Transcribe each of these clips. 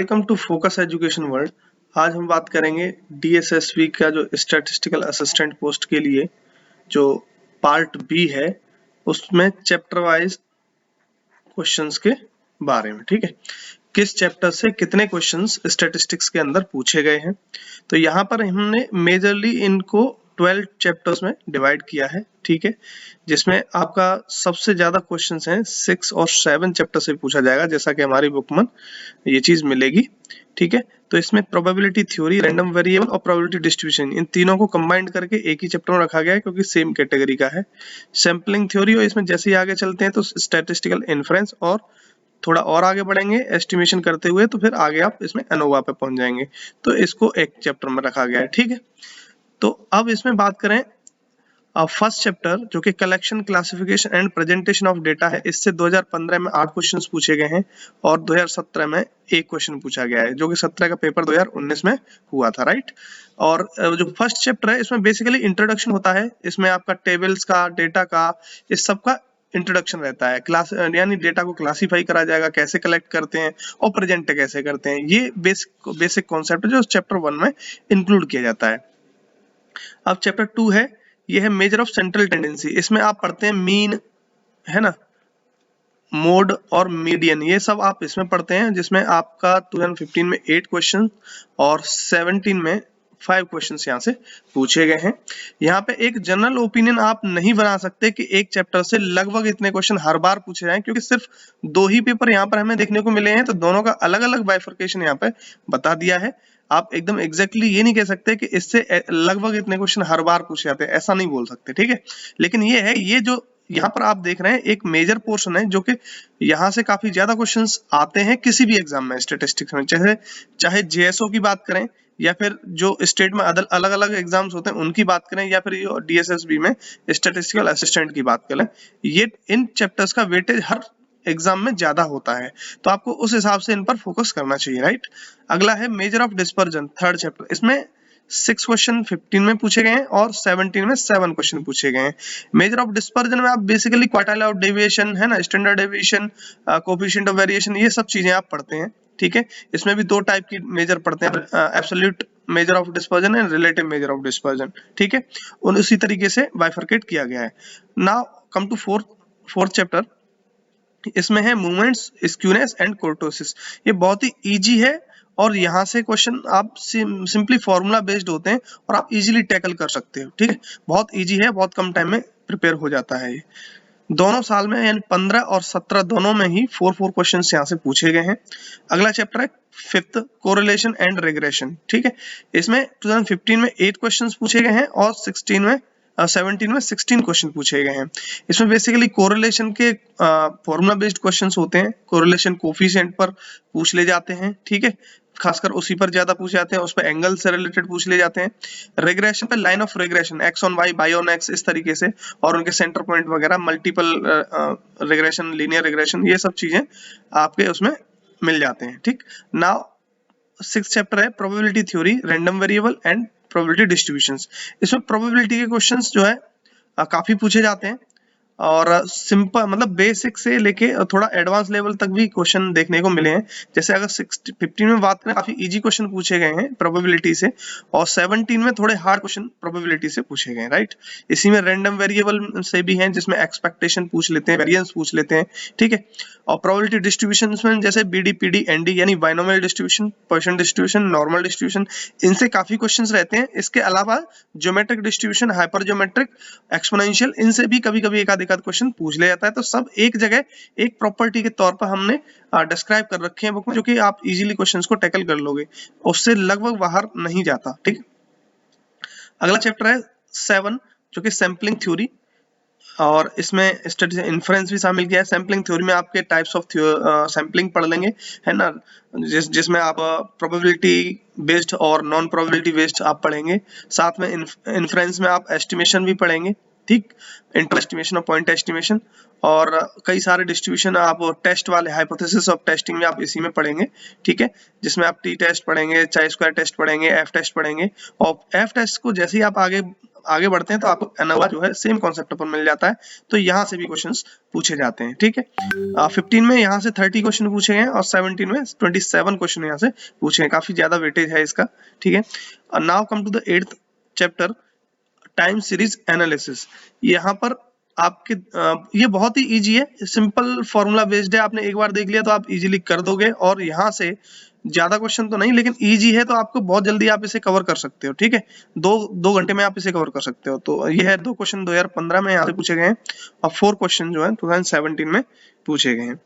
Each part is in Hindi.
Welcome to Focus Education World. आज हम बात करेंगे डीएसएसबी का जो स्टैटिस्टिकल असिस्टेंट पोस्ट के लिए जो पार्ट बी है उसमें चैप्टर वाइज क्वेश्चंस के बारे में। ठीक है, किस चैप्टर से कितने क्वेश्चंस स्टैटिस्टिक्स के अंदर पूछे गए हैं। तो यहाँ पर हमने मेजरली इनको 12 चैप्टर्स में डिवाइड किया है। ठीक है, जिसमें आपका सबसे ज्यादा क्वेश्चंस हैं 6 और 7 चैप्टर से पूछा जाएगा, जैसा कि हमारी बुक में ये चीज मिलेगी। ठीक है, तो इसमें प्रोबेबिलिटी थ्योरी, रैंडम वेरिएबल और प्रोबेबिलिटी डिस्ट्रीब्यूशन, इन तीनों को कंबाइंड करके एक ही चैप्टर में रखा गया है क्योंकि सेम कैटेगरी का है। सैम्पलिंग थ्योरी, और इसमें जैसे ही आगे चलते हैं तो स्टैटिस्टिकल इन्फ्रेंस, और थोड़ा और आगे बढ़ेंगे एस्टिमेशन करते हुए तो फिर आगे आप इसमें एनोवा पे पहुंच जाएंगे। तो इसको एक चैप्टर में रखा गया है। ठीक है, तो अब इसमें बात करें फर्स्ट चैप्टर जो कि collection, classification and presentation of data है। इससे 2015 में 8 क्वेश्चंस पूछे गए हैं और 2017 में एक क्वेश्चन पूछा गया है, जो कि 17 का पेपर 2019 में हुआ था, राइट। और जो फर्स्ट चैप्टर है इसमें बेसिकली इंट्रोडक्शन होता है। इसमें आपका टेबल्स का, डेटा का, इस सब का इंट्रोडक्शन रहता है। क्लास यानी डेटा को क्लासिफाई करा जाएगा, कैसे कलेक्ट करते हैं और प्रेजेंट कैसे करते हैं। ये बेसिक कॉन्सेप्ट है जो चैप्टर 1 में इंक्लूड किया जाता है। अब चैप्टर 2 है, ये है मेजर ऑफ सेंट्रल टेंडेंसी। इसमें आप पढ़ते हैं मीन, है ना, मोड और मीडियन, ये सब आप इसमें पढ़ते हैं, जिसमें आपका 2015 में 8 क्वेश्चन और 17 में 5 क्वेश्चंस यहाँ से पूछे गए हैं। यहाँ पे एक जनरल ओपिनियन आप नहीं बना सकते कि एक चैप्टर से लगभग इतने क्वेश्चन हर बार पूछे जाएं, क्योंकि सिर्फ 2 ही पेपर यहाँ पर हमें देखने को मिले हैं, तो दोनों का अलग अलग बाइफर्केशन यहाँ पे बता दिया है। आप एकदम एग्जैक्टली ये नहीं कह सकते कि इससे लगभग इतने क्वेश्चन हर बार पूछे जाते हैं, ऐसा नहीं बोल सकते। ठीक है, लेकिन ये है, ये जो यहाँ पर आप देख रहे हैं एक मेजर पोर्शन है जो कि यहाँ से काफी ज्यादा क्वेश्चंस आते हैं किसी भी एग्जाम में स्टैटिस्टिक्स में, चाहे जेएसओ की बात करें या फिर जो स्टेट में अलग अलग एग्जाम्स होते हैं उनकी बात करें, या फिर डीएसएसबी में स्टैटिस्टिकल असिस्टेंट की बात करें। ये इन चैप्टर्स का वेटेज हर एग्जाम में ज्यादा होता है, तो आपको उस हिसाब से इन पर फोकस करना चाहिए, राइट। अगला है measure of dispersion, third chapter. इसमें 6 क्वेश्चन 15 में पूछे गए हैं और 17 में 7 क्वेश्चन पूछे गए हैं। मेजर ऑफ डिस्पर्जन में आप बेसिकली क्वार्टाइल ऑफ डेविएशन, है ना, standard deviation, coefficient of variation, ये सब चीजें आप पढ़ते हैं। ठीक है, इसमें भी 2 टाइप की मेजर पढ़ते हैं, absolute measure of dispersion and relative measure of dispersion. ठीक है, और उसी तरीके से बाइफरकेट किया गया है। Now come to fourth chapter. इसमें है मूवमेंट्स, स्क्यूनेस एंड कोर्टोसिस। ये बहुत ही इजी है और यहाँ से क्वेश्चन आप सिंपली फॉर्मूला बेस्ड होते हैं और आप इजीली टैकल कर सकते हो। ठीक है, बहुत इजी है, बहुत कम टाइम में प्रिपेयर हो जाता है। ये दोनों साल में यानी 15 और 17 दोनों में ही 4 क्वेश्चन यहाँ से पूछे गए हैं। अगला चैप्टर है फिफ्थ, कोरिलेशन एंड रिग्रेशन। ठीक है, इसमें 2015 में 8 क्वेश्चन पूछे गए हैं और 17 में 16 क्वेश्चन पूछे गए हैं। इसमें बेसिकली कोरिलेशन के फॉर्मूला बेस्ड क्वेश्चंस होते हैं, कोरिलेशन कोफिशिएंट पर पूछ ले जाते हैं। ठीक है, खासकर उसी पर ज्यादा पूछे जाते हैं, उस पर एंगल से रिलेटेड पूछ ले जाते हैं। रिग्रेशन पे line of regression, x on y, y on x, इस तरीके से, और उनके सेंटर पॉइंट वगैरह, मल्टीपल रिग्रेशन, लीनियर रिग्रेशन, ये सब चीजें आपके उसमें मिल जाते हैं। ठीक, नाउ 6th चैप्टर है probability theory, random variable and probability distributions. इसमें प्रोबेबिलिटी के क्वेश्चंस जो है काफी पूछे जाते हैं और सिंपल मतलब बेसिक से लेके थोड़ा एडवांस लेवल तक भी क्वेश्चन देखने को मिले हैं। जैसे अगर 15 में बात करें, काफी इजी क्वेश्चन पूछे गए हैं प्रोबेबिलिटी से, और 17 में थोड़े हार्ड क्वेश्चन प्रोबेबिलिटी से पूछे गए हैं, राइट। इसी में रैंडम वेरिएबल से भी हैं, जिसमें एक्सपेक्टेशन पूछ लेते हैं, वेरिएंस पूछ लेते हैं। ठीक है, और प्रोबेबिलिटी डिस्ट्रीब्यूशन में जैसे बीडी, पीडी, एनडी यानी binomial distribution, Poisson distribution, normal distribution, इनसे काफी क्वेश्चंस रहते हैं। इसके अलावा geometric distribution, hyper geometric, exponential, इनसे भी कभी कभी एक आध क्वेश्चन पूछ लिया जाता है। तो सब एक जगह एक प्रॉपर्टी के तौर पर हमने डिस्क्राइब कर रखे हैं बुक में, जो कि आप इजीली क्वेश्चंस को टैकल कर लोगे, उससे लगभग बाहर नहीं जाता। ठीक, अगला चैप्टर है 7, जो कि सैम्पलिंग थ्योरी, और इसमें स्टडी इन्फ्रेंस भी शामिल किया है। सैम्पलिंग थ्योरी में आपके टाइप्स ऑफ सैम्पलिंग पढ़ लेंगे, है ना, जिसमें आप प्रोबेबिलिटी बेस्ड और नॉन प्रोबेबिलिटी बेस्ड आप पढ़ेंगे। साथ में इन्फ्रेंस में आप एस्टिमेशन भी पढ़ेंगे। ठीक, इंटर एस्टिमेशन और पॉइंट एस्टिमेशन, और कई सारे डिस्ट्रीब्यूशन आप टेस्ट वाले, हाइपोथेसिस ऑफ टेस्टिंग में आप इसी में पढ़ेंगे। ठीक है, जिसमें आप टी टेस्ट पढ़ेंगे, चाई स्क्वायर टेस्ट पढ़ेंगे, एफ टेस्ट पढ़ेंगे, और एफ टेस्ट को जैसे ही आप आगे आगे बढ़ते हैं तो आपको एनोवा जो है सेम कॉन्सेप्ट पर मिल जाता है, तो यहाँ से भी क्वेश्चंस पूछे जाते हैं, ठीक है। 15 में यहाँ से 30 क्वेश्चन पूछे गए और 17 में 27 क्वेश्चन यहाँ से पूछे हैं, काफी ज्यादा वेटेज है इसका, ठीक है। Now come to the 8th chapter, time series analysis. यहाँ पर आपके ये बहुत ही इजी है, सिंपल फॉर्मूला बेस्ड है, आपने एक बार देख लिया तो आप इजीली कर दोगे, और यहाँ से ज्यादा क्वेश्चन तो नहीं लेकिन इजी है, तो आपको बहुत जल्दी आप इसे कवर कर सकते हो, ठीक है। दो घंटे में आप इसे कवर कर सकते हो। तो ये है 2 क्वेश्चन 2015 में यहाँ से पूछे गए हैं और 4 क्वेश्चन जो है 2017 में पूछे गए हैं।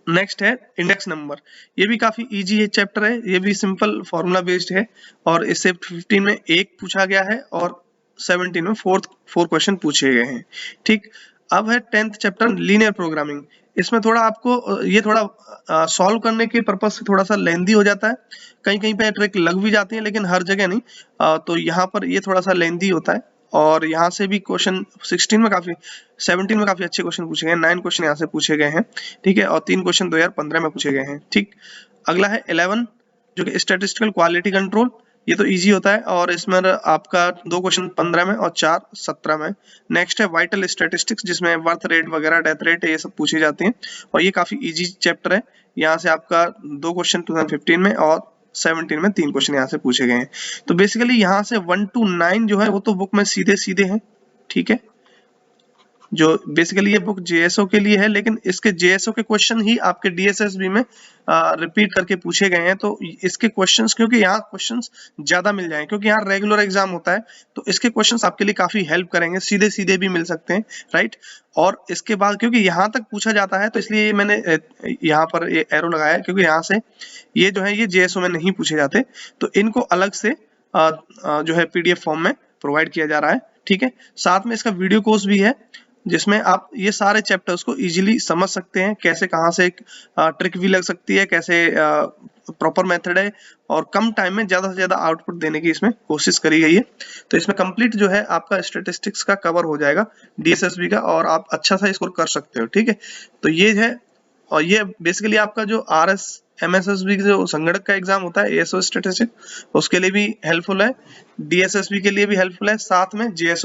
नेक्स्ट है इंडेक्स नंबर, ये भी काफी इजी है चैप्टर है, ये भी सिंपल फॉर्मूला बेस्ड है, और इससे 15 में 1 पूछा गया है और 17 में 4 क्वेश्चन पूछे गए हैं, ठीक। अब है 10th चैप्टर लीनियर प्रोग्रामिंग। इसमें थोड़ा आपको ये थोड़ा सॉल्व करने के पर्पज से थोड़ा सा लेंदी हो जाता है, कहीं कहीं पे ट्रिक लग भी जाती है लेकिन हर जगह नहीं, तो यहाँ पर ये थोड़ा सा लेंदी होता है। और यहाँ से भी क्वेश्चन 17 में काफी अच्छे क्वेश्चन पूछे गए, 9 क्वेश्चन यहाँ से पूछे गए हैं, ठीक है, और 3 क्वेश्चन 2015 में पूछे गए हैं, ठीक। अगला है 11 जो कि स्टैटिस्टिकल क्वालिटी कंट्रोल, ये तो इजी होता है, और इसमें आपका 2 क्वेश्चन 15 में और 4 17 में। नेक्स्ट है वाइटल स्टैटिस्टिक्स, जिसमें बर्थ रेट वगैरह, डेथ रेट, ये सब पूछी जाती हैं, और ये काफी इजी चैप्टर है। यहाँ से आपका 2 क्वेश्चन 2015 में और 17 में 3 क्वेश्चन यहाँ से पूछे गए हैं। तो बेसिकली यहाँ से 1 to 9 जो है वो तो बुक में सीधे हैं, ठीक है। जो बेसिकली ये बुक जेएसओ के लिए है, लेकिन इसके जेएसओ के क्वेश्चन ही आपके डीएसएसबी में रिपीट करके पूछे गए हैं, तो इसके क्वेश्चंस, क्योंकि यहाँ क्वेश्चंस ज्यादा मिल जाएंगे, क्योंकि यहाँ रेगुलर एग्जाम होता है, तो इसके क्वेश्चंस आपके लिए काफी हेल्प करेंगे, सीधे भी मिल सकते हैं, राइट। और इसके बाद क्योंकि यहाँ तक पूछा जाता है, तो इसलिए मैंने यहाँ पर ये एरो लगाया है, क्योंकि यहाँ से ये जो है ये जेएसओ में नहीं पूछे जाते, तो इनको अलग से जो है पीडीएफ फॉर्म में प्रोवाइड किया जा रहा है, ठीक है। साथ में इसका वीडियो कोर्स भी है, जिसमें आप ये सारे चैप्टर्स को इजीली समझ सकते हैं, कैसे कहाँ से ट्रिक भी लग सकती है, कैसे प्रॉपर मेथड है, और कम टाइम में ज्यादा से ज्यादा आउटपुट देने की इसमें कोशिश करी गई है। तो इसमें कंप्लीट जो है आपका स्टैटिस्टिक्स का कवर हो जाएगा, डीएसएसबी का, और आप अच्छा सा स्कोर कर सकते हो, ठीक है। तो ये है, और ये बेसिकली आपका जो आरएस एमएसएसबी जो संगणक का एग्जाम होता है, एएसओ स्टैटिस्टिक्स, उसके लिए भी हेल्पफुल है, डीएसएसबी के लिए भी हेल्पफुल है, साथ में जेएसओ